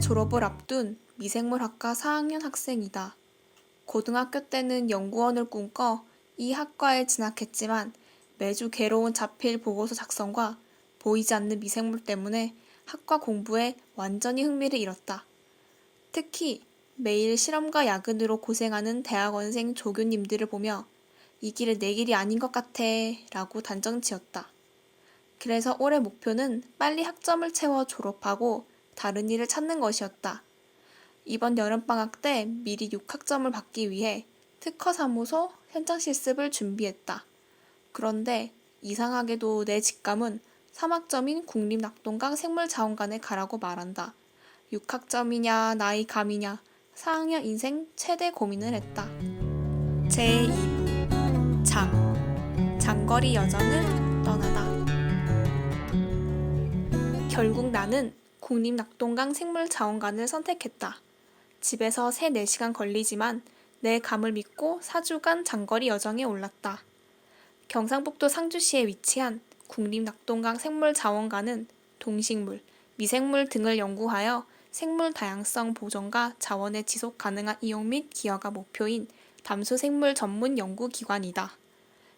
졸업을 앞둔 미생물학과 4학년 학생이다. 고등학교 때는 연구원을 꿈꿔 이 학과에 진학했지만 매주 괴로운 자필 보고서 작성과 보이지 않는 미생물 때문에 학과 공부에 완전히 흥미를 잃었다. 특히 매일 실험과 야근으로 고생하는 대학원생 조교님들을 보며 이 길은 내 길이 아닌 것 같아 라고 단정 지었다. 그래서 올해 목표는 빨리 학점을 채워 졸업하고 다른 일을 찾는 것이었다. 이번 여름방학 때 미리 6학점을 받기 위해 특허사무소 현장 실습을 준비했다. 그런데 이상하게도 내 직감은 3학점인 국립낙동강 생물자원관에 가라고 말한다. 6학점이냐 나이 감이냐 4학년 인생 최대 고민을 했다. 제2부 장거리 여정을 떠나다. 결국 나는 국립낙동강 생물자원관을 선택했다. 집에서 3-4시간 걸리지만 내 감을 믿고 4주간 장거리 여정에 올랐다. 경상북도 상주시에 위치한 국립낙동강 생물자원관은 동식물, 미생물 등을 연구하여 생물 다양성 보존과 자원의 지속 가능한 이용 및 기여가 목표인 담수생물 전문 연구기관이다.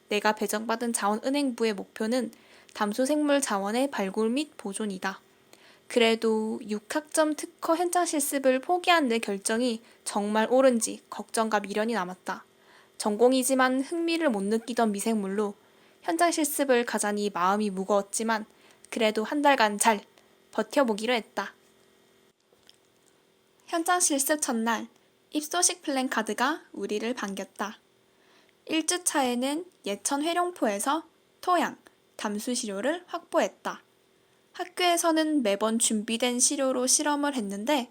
내가 배정받은 자원은행부의 목표는 담수생물 자원의 발굴 및 보존이다. 그래도 6학점 특허 현장 실습을 포기한 내 결정이 정말 옳은지 걱정과 미련이 남았다. 전공이지만 흥미를 못 느끼던 미생물로 현장 실습을 가자니 마음이 무거웠지만 그래도 한 달간 잘 버텨보기로 했다. 현장 실습 첫날 입소식 플랜카드가 우리를 반겼다. 1주차에는 예천 회룡포에서 토양, 담수 시료를 확보했다. 학교에서는 매번 준비된 시료로 실험을 했는데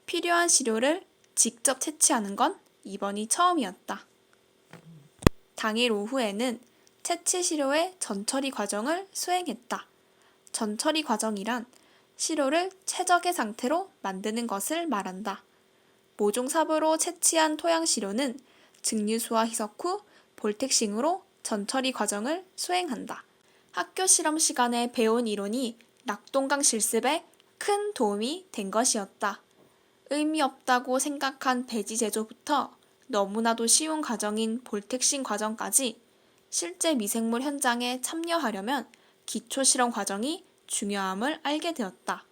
필요한 시료를 직접 채취하는 건 이번이 처음이었다. 당일 오후에는 채취 시료의 전처리 과정을 수행했다. 전처리 과정이란 시료를 최적의 상태로 만드는 것을 말한다. 모종삽으로 채취한 토양 시료는 증류수와 희석 후 볼텍싱으로 전처리 과정을 수행한다. 학교 실험 시간에 배운 이론이 낙동강 실습에 큰 도움이 된 것이었다. 의미 없다고 생각한 배지 제조부터 너무나도 쉬운 과정인 볼텍싱 과정까지 실제 미생물 현장에 참여하려면 기초 실험 과정이 중요함을 알게 되었다.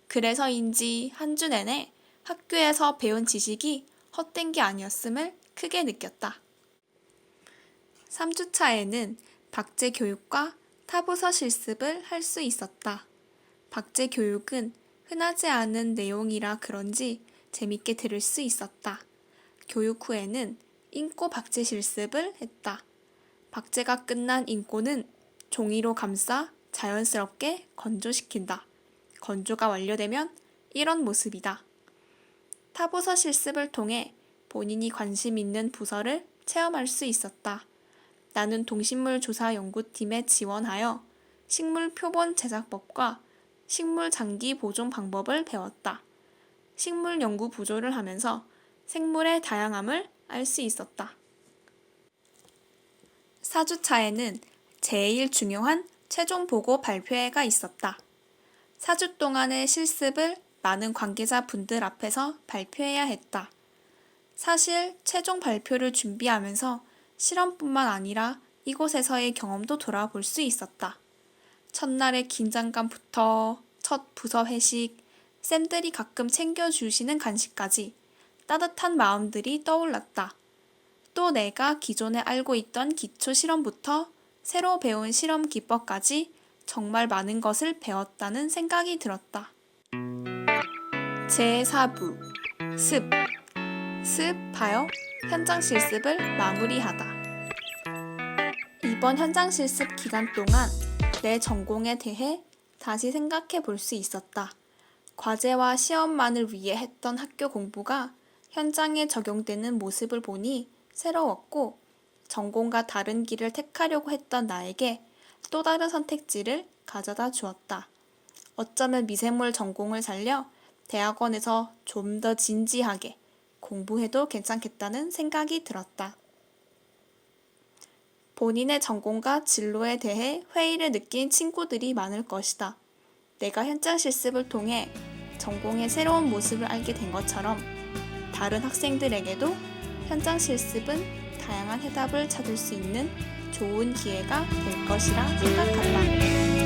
그래서인지 한 주 내내 학교에서 배운 지식이 헛된 게 아니었음을 크게 느꼈다. 3주차에는 박제 교육과 타부서 실습을 할 수 있었다. 박제 교육은 흔하지 않은 내용이라 그런지 재밌게 들을 수 있었다. 교육 후에는 인꼬 박제 실습을 했다. 박제가 끝난 인꼬는 종이로 감싸 자연스럽게 건조시킨다. 건조가 완료되면 이런 모습이다. 타부서 실습을 통해 본인이 관심 있는 부서를 체험할 수 있었다. 나는 동식물조사연구팀에 지원하여 식물 표본 제작법과 식물 장기 보존 방법을 배웠다. 식물 연구 부조를 하면서 생물의 다양함을 알 수 있었다. 4주차에는 제일 중요한 최종 보고 발표회가 있었다. 4주 동안의 실습을 많은 관계자 분들 앞에서 발표해야 했다. 사실 최종 발표를 준비하면서 실험뿐만 아니라 이곳에서의 경험도 돌아볼 수 있었다. 첫날의 긴장감부터 첫 부서 회식, 쌤들이 가끔 챙겨주시는 간식까지 따뜻한 마음들이 떠올랐다. 또 내가 기존에 알고 있던 기초 실험부터 새로 배운 실험 기법까지 정말 많은 것을 배웠다는 생각이 들었다. 제4부 습하여 현장 실습을 마무리하다. 이번 현장 실습 기간 동안 내 전공에 대해 다시 생각해 볼 수 있었다. 과제와 시험만을 위해 했던 학교 공부가 현장에 적용되는 모습을 보니 새로웠고 전공과 다른 길을 택하려고 했던 나에게 또 다른 선택지를 가져다 주었다. 어쩌면 미생물 전공을 살려 대학원에서 좀 더 진지하게 공부해도 괜찮겠다는 생각이 들었다. 본인의 전공과 진로에 대해 회의를 느낀 친구들이 많을 것이다. 내가 현장 실습을 통해 전공의 새로운 모습을 알게 된 것처럼 다른 학생들에게도 현장 실습은 다양한 해답을 찾을 수 있는 좋은 기회가 될 것이라 생각한다.